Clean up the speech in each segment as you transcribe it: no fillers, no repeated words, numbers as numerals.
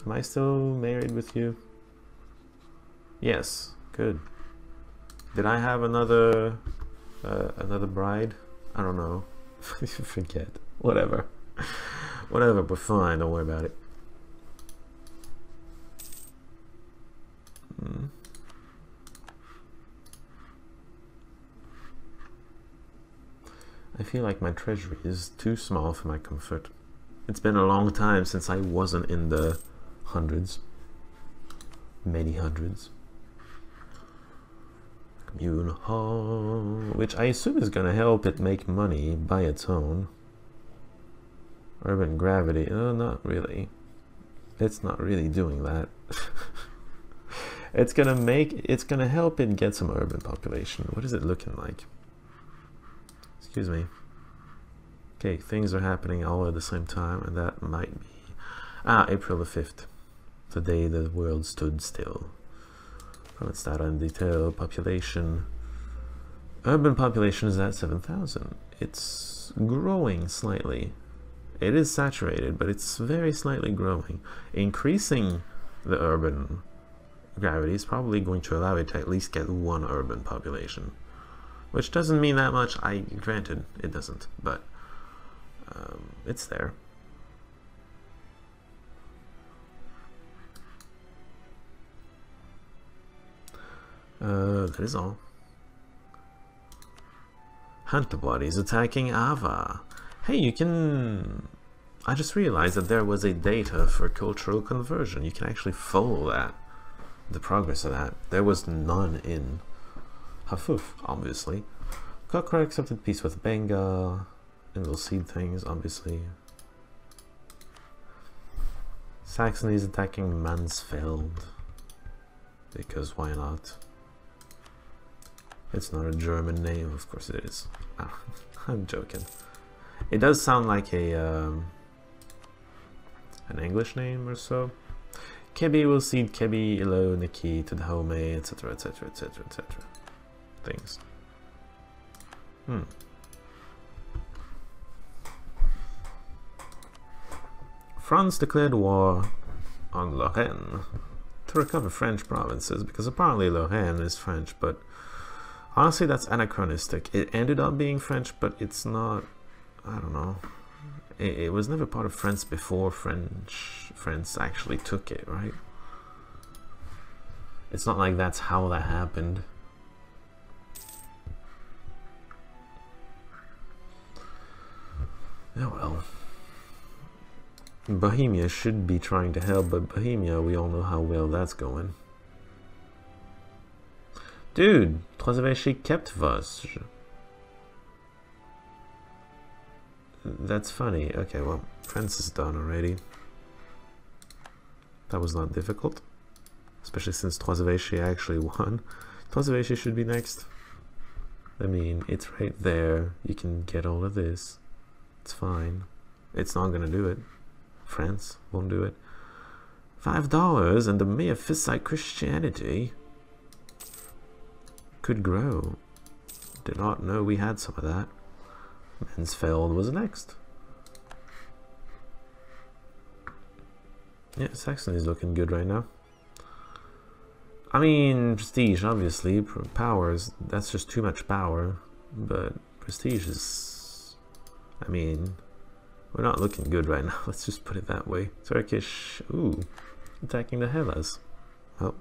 Am I still married with you? Yes, good. Did I have another bride? I don't know. Forget. Whatever. Whatever, we're fine. Don't worry about it. I feel like my treasury is too small for my comfort. It's been a long time since I wasn't in the hundreds. Many hundreds. Commune hall, which I assume is going to help it make money by its own. Urban gravity, not really. It's not really doing that. It's gonna help it get some urban population. What is it looking like? Excuse me. Okay, things are happening all at the same time, and that might be April the 5th, the day the world stood still. Let's start on detail. Population. Urban population is at 7,000. It's growing slightly. It is saturated, but it's very slightly growing. Increasing the urban gravity is probably going to allow it to at least get one urban population, which doesn't mean that much. Granted, it doesn't, but it's there. That is all. Hunter bodies attacking Ava. Hey, you can... I just realized that there was a data for cultural conversion. You can actually follow that, the progress of that. There was none in Hafuf, obviously. Kokra accepted peace with Benga, and we'll see things, obviously. Saxony is attacking Mansfeld, because why not? It's not a German name, of course it is. I'm joking. It does sound like a an English name or so. Kebi will cede Kebi, Ilo, Niki to the Home, etc, etc, etc, etc. Things. France declared war on Lorraine to recover French provinces, because apparently Lorraine is French, but honestly that's anachronistic. It ended up being French, but it's not. I don't know. It was never part of France before France actually took it, right? It's not like that's how that happened. Oh well. Bohemia should be trying to help, but Bohemia, we all know how well that's going. Dude, Trois-Évêchés kept Vosges. That's funny. Okay, well, France is done already. That was not difficult. Especially since Trois-Évêchés actually won. Trois-Évêchés should be next. I mean, it's right there. You can get all of this. It's fine. It's not gonna do it. France won't do it. $5 and the Miaphysite Christianity could grow. Did not know we had some of that. Mansfeld was next. Yeah, Saxony is looking good right now. I mean, prestige, obviously. Powers, that's just too much power. But prestige is... I mean, we're not looking good right now. Let's just put it that way. Turkish, ooh, attacking the Hellas. Oh.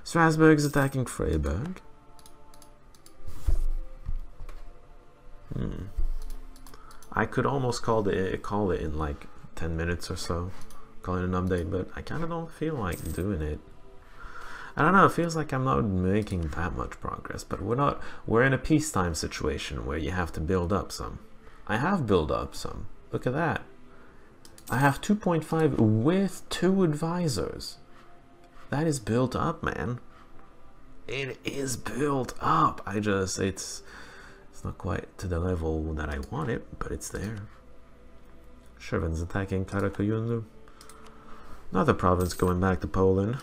Strasbourg's attacking Freiburg. I could almost call it in like 10 minutes or so, call it an update, but I kind of don't feel like doing it. I don't know, it feels like I'm not making that much progress, but we're in a peacetime situation where you have to build up some. I have built up some. Look at that. I have 2.5 with 2 advisors. That is built up, man. It is built up. It's not quite to the level that I want it, but it's there. Shervin's attacking Karakoyunlu. Another province going back to Poland.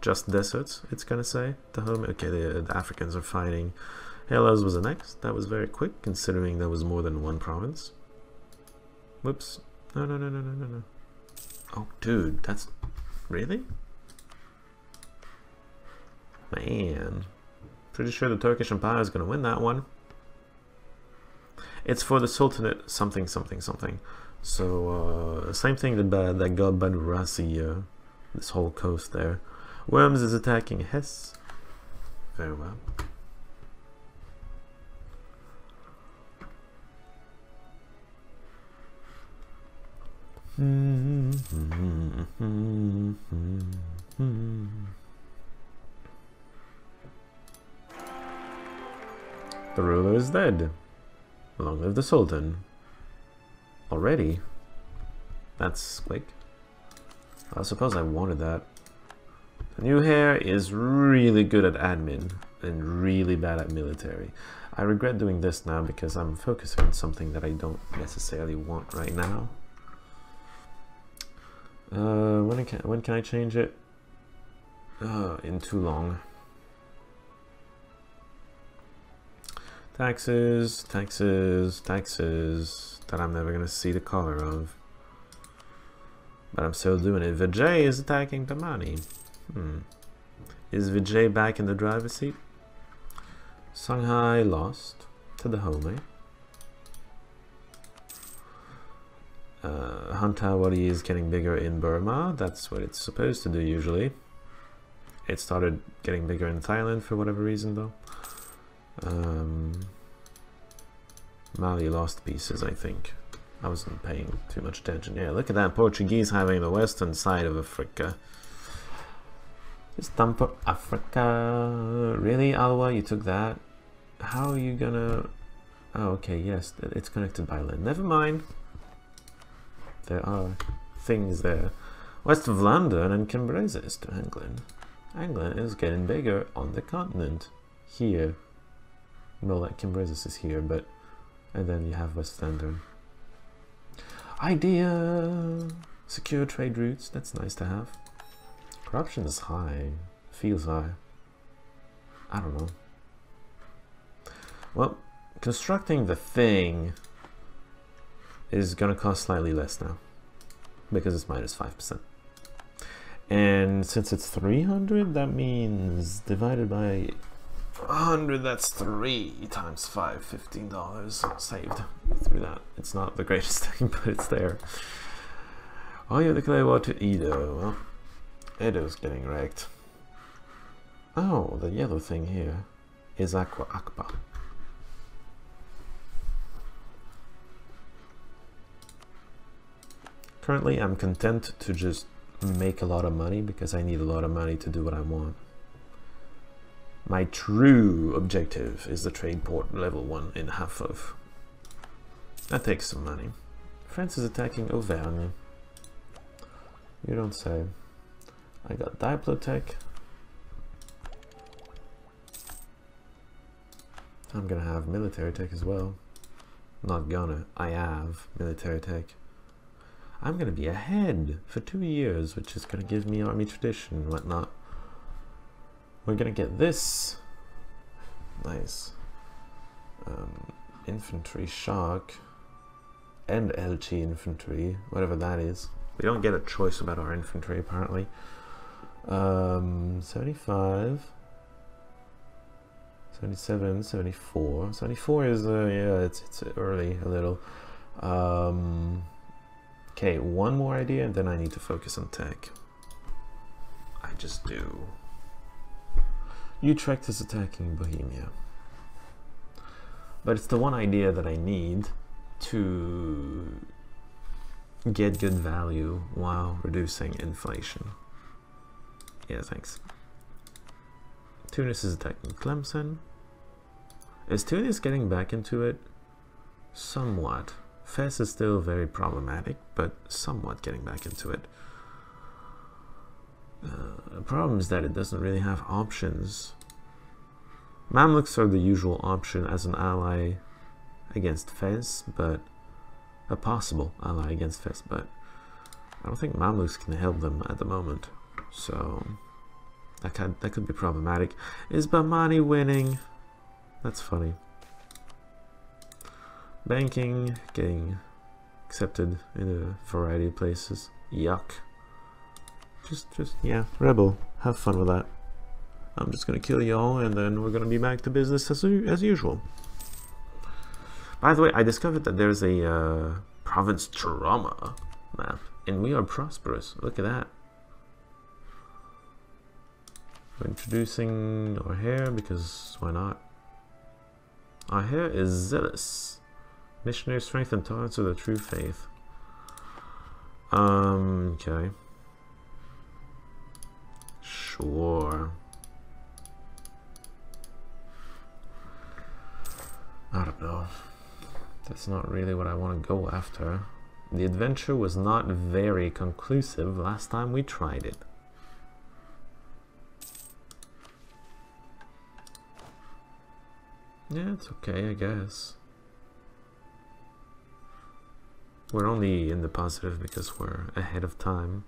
Just deserts, it's gonna say. Okay, the Africans are fighting. Hellas was the next. That was very quick, considering there was more than one province. Whoops. No. Oh, dude, that's... Really? Man. Pretty sure the Turkish Empire is going to win that one. It's for the Sultanate something something something. So, same thing that got Badurasi, this whole coast there. Worms is attacking Hesse. Very well. The ruler is dead. Long live the Sultan. Already? That's quick. I suppose I wanted that. The new heir is really good at admin and really bad at military. I regret doing this now because I'm focusing on something that I don't necessarily want right now. When can I change it? In too long. Taxes, taxes, taxes that I'm never gonna see the color of. But I'm still doing it. Vijay is attacking Tamani. Is Vijay back in the driver's seat? Shanghai lost to the Home. Hantawadi is getting bigger in Burma. That's what it's supposed to do usually. It started getting bigger in Thailand for whatever reason though. Mali lost pieces, I think. I wasn't paying too much attention. Yeah, look at that. Portuguese having the western side of Africa. Just dump for Africa. Really, Alwa? You took that? How are you gonna... Oh, okay, yes. It's connected by land. Never mind. There are things there. West of London and Cambresis to England. England is getting bigger on the continent. Here. Well, like Cambresis is here, but... And then you have West London. Idea! Secure trade routes. That's nice to have. Corruption is high. Feels high. I don't know. Well, constructing the thing is gonna cost slightly less now. Because it's minus 5%. And since it's 300, that means divided by 100, that's 3 times 5, $15 saved through that. It's not the greatest thing, but it's there. Oh, you declare war to Edo. Well, Edo's getting wrecked. Oh, the yellow thing here is Aqua Akpa. Currently, I'm content to just make a lot of money because I need a lot of money to do what I want. My true objective is the trade port level 1 in Hafov. That takes some money. France is attacking Auvergne. You don't say. I got Diplotech. I'm gonna have military tech as well. Not gonna. I have military tech. I'm gonna be ahead for 2 years, which is gonna give me army tradition and whatnot. We're gonna get this. Nice. Infantry shock and LT infantry, whatever that is. We don't get a choice about our infantry apparently. 75, 77, 74. 74 is yeah, it's early a little. Okay, one more idea and then I need to focus on tech. I just do. Utrecht is attacking Bohemia. But it's the one idea that I need to get good value while reducing inflation. Yeah, thanks. Tunis is attacking Tlemcen. Is Tunis getting back into it? Somewhat. Fez is still very problematic, but somewhat getting back into it. The problem is that it doesn't really have options. Mamluks are the usual option as an ally against Fez, but a possible ally against Fez, but I don't think Mamluks can help them at the moment, so that could be problematic. Is Bahmani winning? That's funny. Banking getting accepted in a variety of places. Yuck. Just yeah, rebel. Have fun with that. I'm just gonna kill y'all, and then we're gonna be back to business as usual. By the way, I discovered that there's a province trauma map, and we are prosperous. Look at that. We're introducing our hair because why not? Our hair is zealous. Missionary strength and tolerance of the true faith. Okay. Sure. I don't know. That's not really what I want to go after. The adventure was not very conclusive last time we tried it. Yeah, it's okay, I guess. We're only in the positive because we're ahead of time.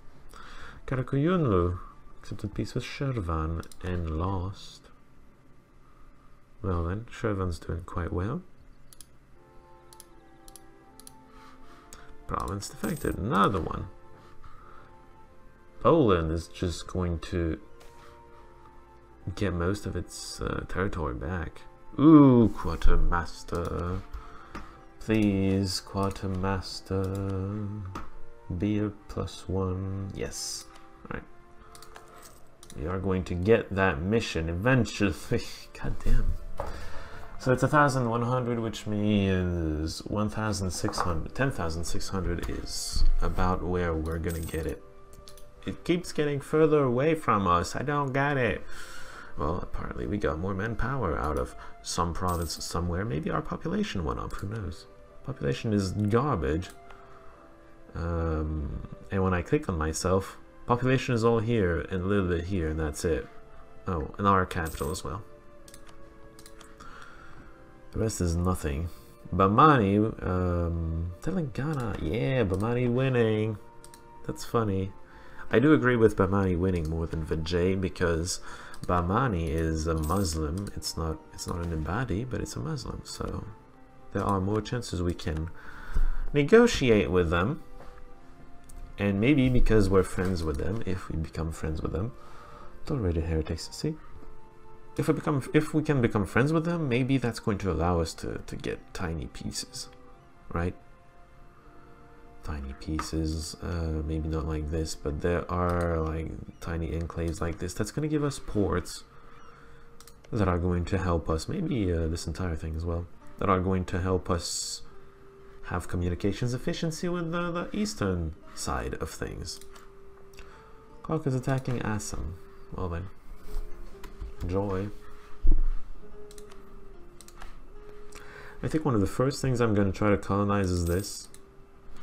Karakuyunlu accepted peace with Shervan and lost. Well then, Shervan's doing quite well. Province defected, another one. Poland is just going to get most of its territory back. Ooh, quartermaster. Please, quartermaster. Be a +1. Yes. Alright. We are going to get that mission eventually. God damn. So it's 1,100, which means 1,600. 10,600 is about where we're gonna get it. It keeps getting further away from us. I don't get it. Well, apparently we got more manpower out of some province somewhere. Maybe our population went up. Who knows? Population is garbage. And when I click on myself, population is all here and a little bit here, and that's it. Oh, and our capital as well. The rest is nothing. Bamani, Telangana, yeah, Bamani winning. That's funny. I do agree with Bamani winning more than Vijay because Bamani is a Muslim. It's not an Ibadi, but it's a Muslim. So there are more chances we can negotiate with them. And maybe because we're friends with them, if we become friends with them, tolerated heretics. See, if we can become friends with them, maybe that's going to allow us to get tiny pieces, right? Tiny pieces, maybe not like this, but there are like tiny enclaves like this that's going to give us ports that are going to help us, maybe this entire thing as well, that are going to help us have communications efficiency with the eastern side of things. Clark is attacking Assam. Well then, enjoy. I think one of the first things I'm going to try to colonize is this,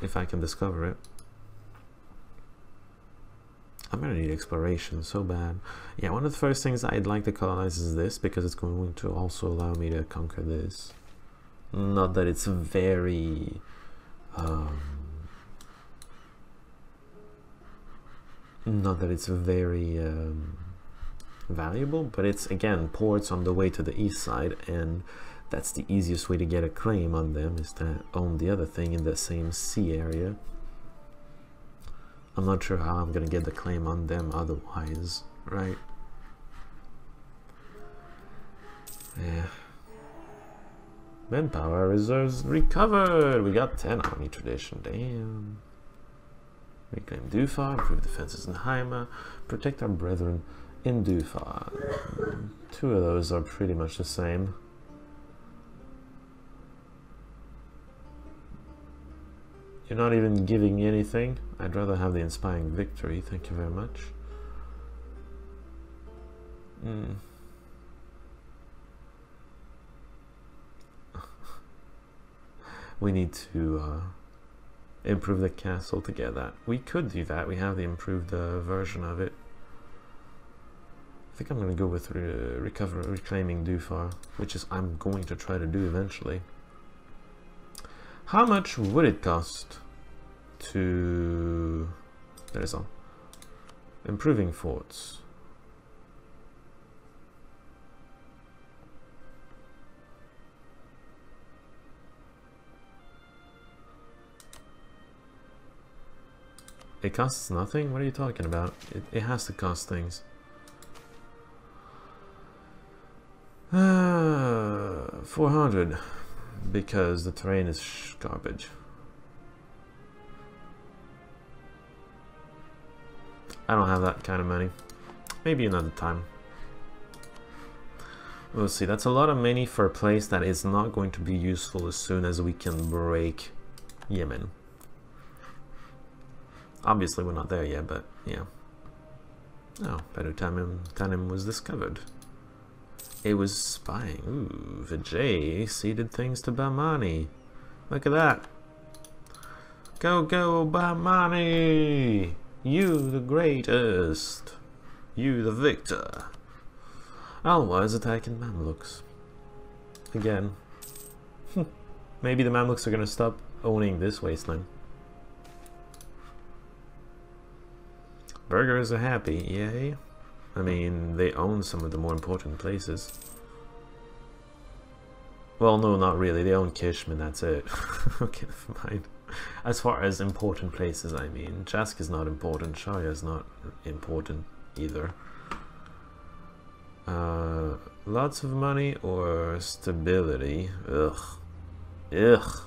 if I can discover it. I'm going to need exploration so bad. Yeah, one of the first things I'd like to colonize is this, because it's going to also allow me to conquer this. Not that it's very valuable, but it's again ports on the way to the east side, and that's the easiest way to get a claim on them, is to own the other thing in the same sea area. I'm not sure how I'm gonna get the claim on them otherwise, right? Yeah. Manpower reserves recovered! We got 10 army tradition, damn. Reclaim Dufar, improve defenses in Haima, protect our brethren in Dufar. Two of those are pretty much the same. You're not even giving me anything. I'd rather have the inspiring victory, thank you very much. We need to improve the castle to get that. We could do that. We have the improved version of it. I think I'm going to go with reclaiming Dufar, which is I'm going to try to do eventually. How much would it cost to... There is all. Improving forts. It costs nothing? What are you talking about? It has to cost things. 400. Because the terrain is garbage. I don't have that kind of money. Maybe another time. We'll see. That's a lot of money for a place that is not going to be useful as soon as we can break Yemen. Obviously we're not there yet, but yeah. Oh, Bedu Tanim was discovered. It was spying. Ooh, Vijay ceded things to Bahmani. Look at that. Go, go, Bahmani! You the greatest. You the victor. Alwise attacking Mamluks. Again. Maybe the Mamluks are gonna stop owning this wasteland. Burghers are happy, yay. I mean, they own some of the more important places. Well, no, not really. They own Kishman, that's it. Okay, never mind. As far as important places, I mean. Jask is not important. Shaya is not important either. Lots of money or stability? Ugh. Ugh.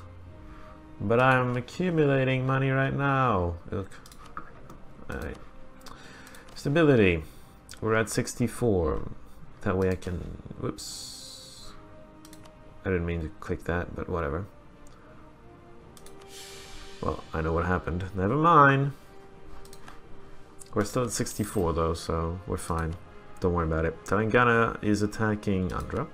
But I'm accumulating money right now. Ugh. Alright. Stability. We're at 64. That way I can... Whoops. I didn't mean to click that, but whatever. Well, I know what happened. Never mind. We're still at 64 though, so we're fine. Don't worry about it. Telangana is attacking Andhra.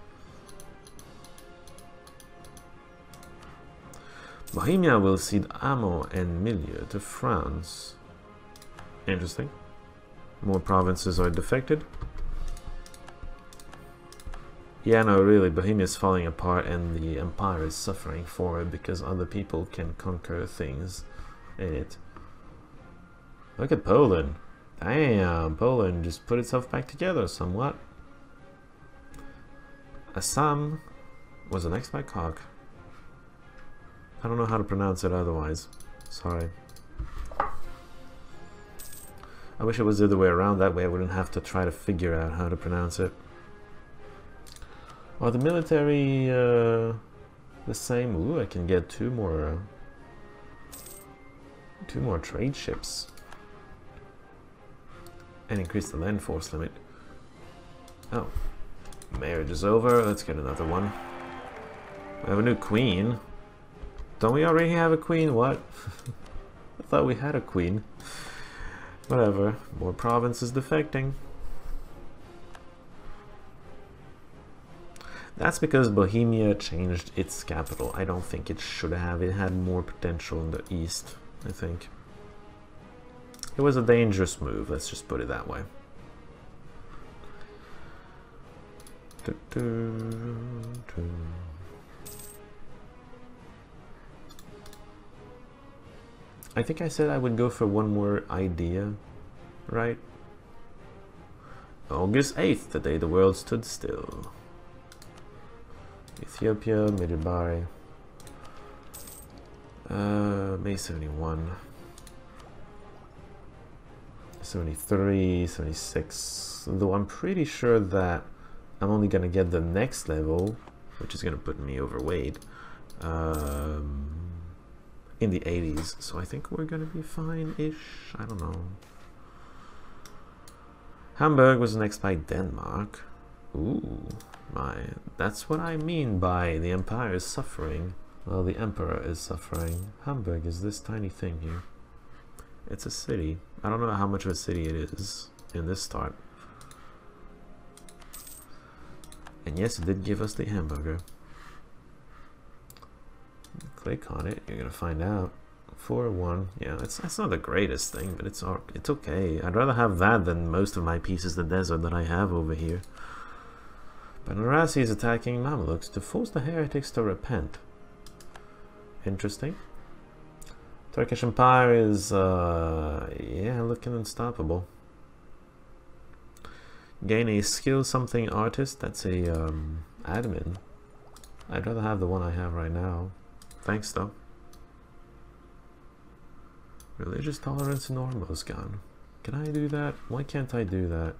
Bohemia will cede ammo and milieu to France. Interesting. More provinces are defected. Yeah, no, really, Bohemia is falling apart and the empire is suffering for it because other people can conquer things in it. Look at Poland. Damn, Poland just put itself back together somewhat. Assam was annexed by Kok. I don't know how to pronounce it otherwise. Sorry. I wish it was the other way around, that way I wouldn't have to try to figure out how to pronounce it. Are the military the same? Ooh, I can get two more trade ships. And increase the land force limit. Oh. Marriage is over, let's get another one. We have a new queen. Don't we already have a queen? What? I thought we had a queen. Whatever, more provinces defecting. That's because Bohemia changed its capital. I don't think it should have. It had more potential in the east, I think. It was a dangerous move, let's just put it that way. I think I said I would go for one more idea, right? August 8th, the day the world stood still. Ethiopia, Midibari. May 71. 73, 76. Though I'm pretty sure that I'm only gonna get the next level, which is gonna put me overweight. In the 80s, so I think we're gonna be fine-ish. I don't know. Hamburg was next by Denmark. Ooh, that's what I mean by the empire is suffering. Well, the emperor is suffering. Hamburg is this tiny thing here. It's a city. I don't know how much of a city it is in this start. And yes, it did give us the hamburger. Click on it, you're gonna find out. 4-1. Yeah, that's not the greatest thing, but it's okay. I'd rather have that than most of my pieces of desert that I have over here. But Narasi is attacking Mamluks to force the heretics to repent. Interesting. Turkish Empire is yeah, looking unstoppable. Gain a skill something artist. That's a admin. I'd rather have the one I have right now. Thanks though. Religious tolerance in almost gone. Can I do that? Why can't I do that?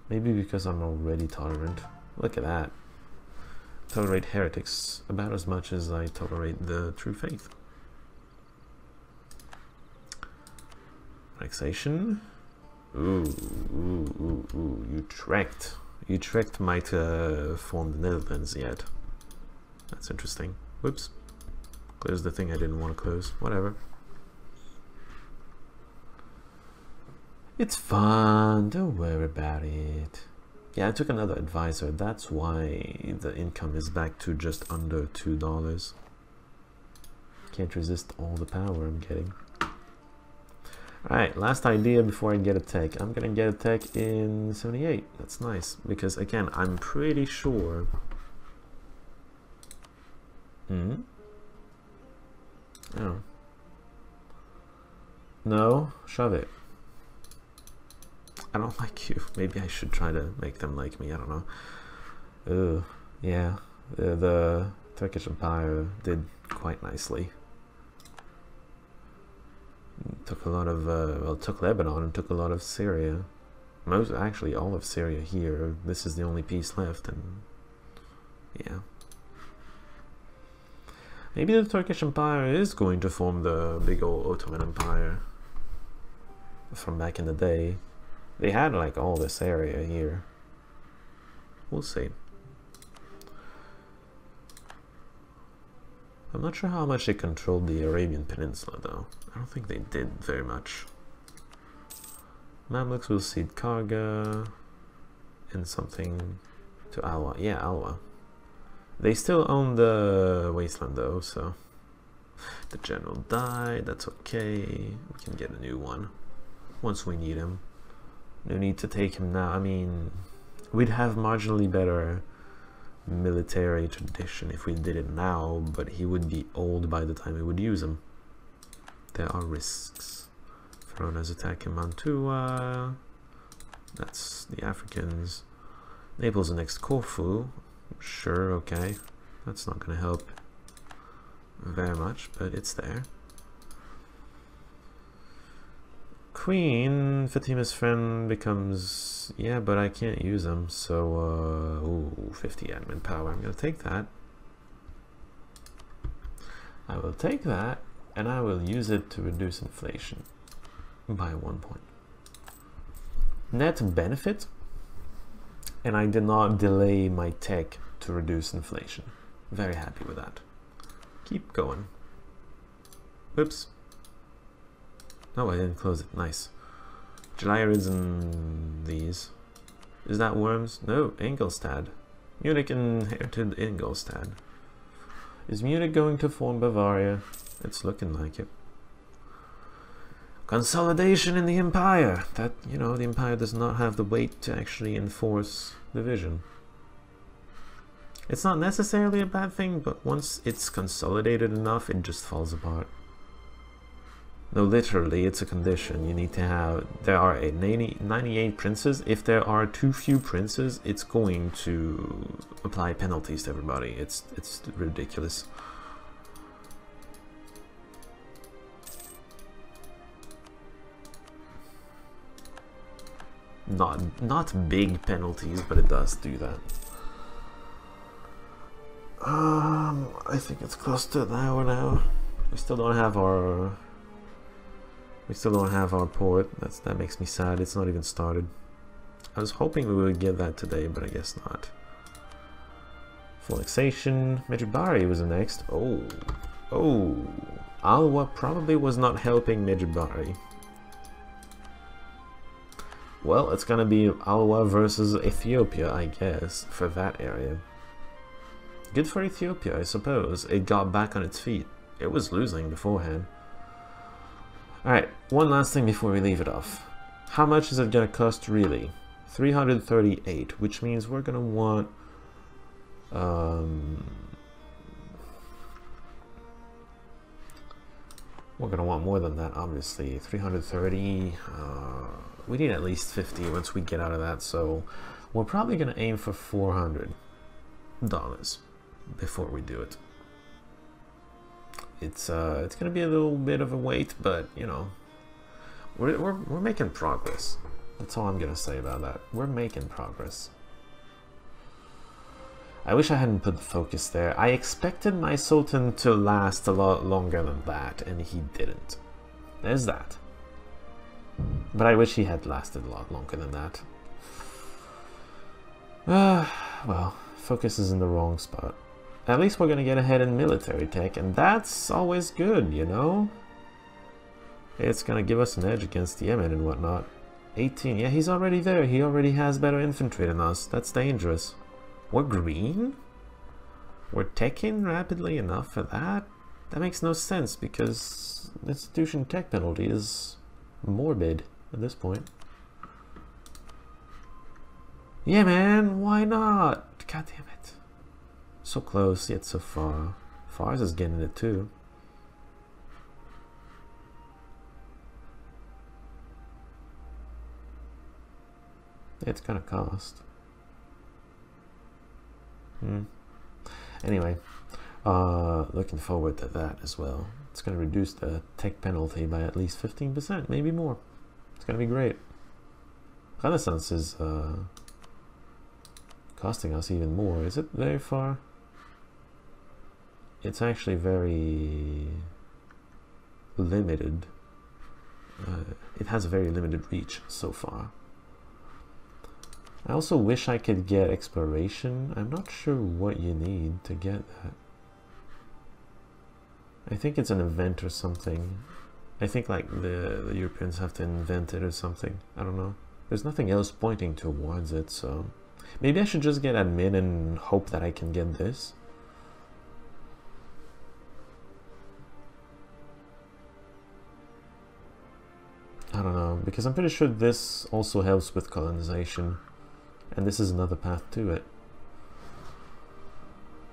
Maybe because I'm already tolerant. Look at that. Tolerate heretics about as much as I tolerate the true faith. Annexation. Ooh, Utrecht. Utrecht might form the Netherlands yet. That's interesting. Whoops. Close the thing I didn't want to close. Whatever. It's fun. Don't worry about it. Yeah, I took another advisor. That's why the income is back to just under $2. Can't resist all the power I'm getting. Alright, last idea before I get a tech. I'm gonna get a tech in 78. That's nice. Because again, I'm pretty sure... Oh. No, shove it. I don't like you. Maybe I should try to make them like me. I don't know. Yeah. The Turkish Empire did quite nicely. Took a lot of, well, took Lebanon and took a lot of Syria. Actually, all of Syria here. This is the only piece left, and yeah. Maybe the Turkish Empire is going to form the big old Ottoman Empire from back in the day. They had like all this area here. We'll see. I'm not sure how much they controlled the Arabian Peninsula though. I don't think they did very much. Mamluks will cede Karga and something to Alwa. Yeah, Alwa. They still own the wasteland though, so the general died. That's okay. We can get a new one once we need him. No need to take him now. I mean, we'd have marginally better military tradition if we did it now, but he would be old by the time we would use him. There are risks. Pharaoh's attack in Mantua. That's the Africans. Naples next Corfu. Sure, okay. That's not going to help very much, but it's there. Queen, Fatima's friend becomes... Yeah, but I can't use him, so... ooh, 50 admin power. I'm going to take that. I will take that, and I will use it to reduce inflation by 1 point. Net benefit, and I did not delay my tech to reduce inflation. Very happy with that. Keep going. Oops. No, I didn't close it. Nice. Geliarids and these. Is that Worms? No, Ingolstadt. Munich inherited Ingolstadt. Is Munich going to form Bavaria? It's looking like it. Consolidation in the Empire. That, you know, the Empire does not have the weight to actually enforce division. It's not necessarily a bad thing, but once it's consolidated enough, it just falls apart. No, literally, it's a condition. You need to have... There are 98 princes. If there are too few princes, it's going to apply penalties to everybody. It's ridiculous. Not big penalties, but it does do that. I think it's close to an hour now. We still don't have our... We still don't have our port. That makes me sad. It's not even started. I was hoping we would get that today, but I guess not. Full annexation. Medjugorje was the next. Oh. Alwa probably was not helping Medjugorje. Well, it's gonna be Alwa versus Ethiopia, I guess, for that area. Good for Ethiopia, I suppose. It got back on its feet. It was losing beforehand. Alright, one last thing before we leave it off. How much is it gonna cost really? 338, which means we're gonna want... we're gonna want more than that, obviously. 330... we need at least 50 once we get out of that, so... We're probably gonna aim for $400 before we do it. It's gonna be a little bit of a wait, but you know, we're making progress. That's all I'm gonna say about that. We're making progress. I wish I hadn't put the focus there. I expected my Sultan to last a lot longer than that, and he didn't. There's that. But I wish he had lasted a lot longer than that. Well, focus is in the wrong spot. At least we're gonna get ahead in military tech, and that's always good, you know? It's gonna give us an edge against Yemen and whatnot. 18, yeah, he's already there. He already has better infantry than us. That's dangerous. We're green? We're teching rapidly enough for that? That makes no sense because institution tech penalty is morbid at this point. Yeah, man, why not? God damn it. So close, yet so far. Fars is getting it too. It's gonna cost. Anyway, looking forward to that as well. It's gonna reduce the tech penalty by at least 15%, maybe more. It's gonna be great. Renaissance is costing us even more. Is it very far? It's actually very limited. It has a very limited reach so far. I also wish I could get exploration. I'm not sure what you need to get that. I think it's an event or something. I think like the Europeans have to invent it or something. I don't know. There's nothing else pointing towards it, so maybe I should just get admin and hope that I can get this. I don't know, because I'm pretty sure this also helps with colonization. And this is another path to it.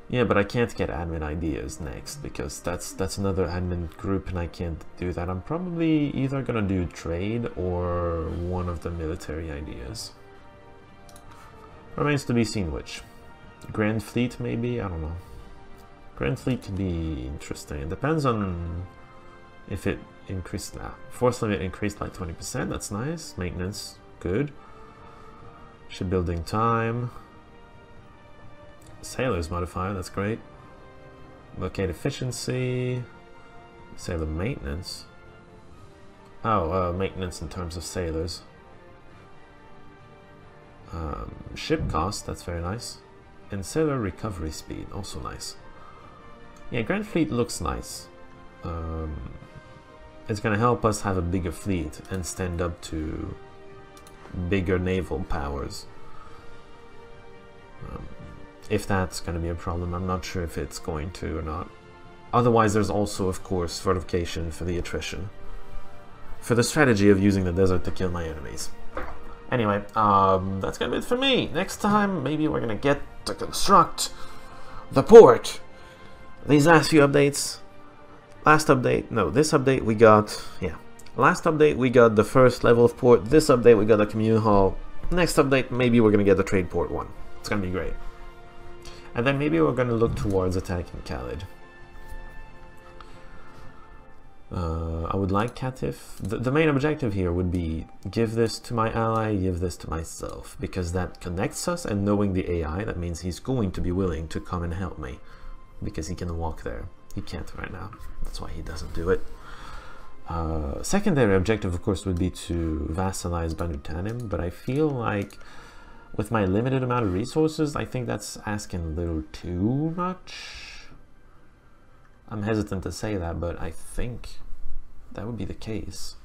Yeah, but I can't get admin ideas next because that's another admin group and I can't do that. I'm probably either gonna do trade or one of the military ideas. Remains to be seen which. Grand Fleet maybe? I don't know. Grand Fleet can be interesting. It depends on if it increased now. Force limit increased by 20%, that's nice. Maintenance, good. Shipbuilding time. Sailors modifier, that's great. Blockade efficiency. Sailor maintenance. Oh, maintenance in terms of sailors. Ship cost, that's very nice. And sailor recovery speed, also nice. Yeah, Grand Fleet looks nice. It's gonna help us have a bigger fleet and stand up to bigger naval powers. If that's going to be a problem, I'm not sure if it's going to or not. Otherwise, there's also, of course, fortification for the attrition. For the strategy of using the desert to kill my enemies. Anyway, that's going to be it for me. Next time, maybe we're going to get to construct the port. These last few updates. Last update, no, this update we got, yeah. Last update we got the first level of port. This update we got the commune hall. Next update, maybe we're going to get the trade port one. It's going to be great. And then maybe we're going to look towards attacking Khalid. I would like Qatif. The main objective here would be give this to my ally, give this to myself. Because that connects us, and knowing the AI, that means he's going to be willing to come and help me. Because he can walk there. He can't right now. That's why he doesn't do it. Secondary objective, of course, would be to vassalize Banu Tanim, but I feel like with my limited amount of resources, I think that's asking a little too much. I'm hesitant to say that, but I think that would be the case.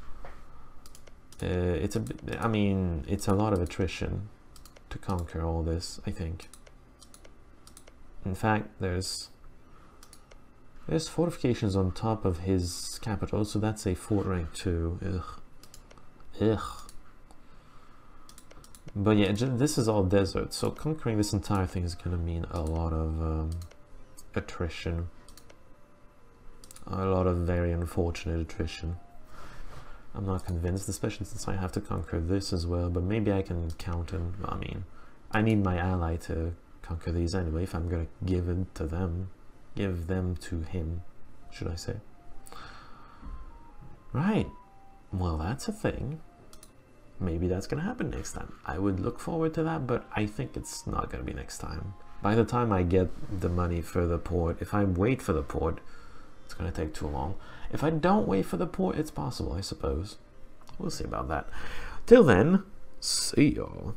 I mean, it's a lot of attrition to conquer all this, I think. In fact, there's fortifications on top of his capital, so that's a fort rank 2. Ugh. But yeah, this is all desert, so conquering this entire thing is going to mean a lot of attrition. A lot of very unfortunate attrition. I'm not convinced, especially since I have to conquer this as well, but maybe I can count him. I mean, I need my ally to conquer these anyway if I'm going to give it to them. Give them to him. should I say. Right, well, that's a thing. Maybe that's gonna happen next time. I would look forward to that, but I think it's not gonna be next time. By the time I get the money for the port, if I wait for the port, it's gonna take too long. If I don't wait for the port, it's possible, I suppose. We'll see about that. Till then, see y'all.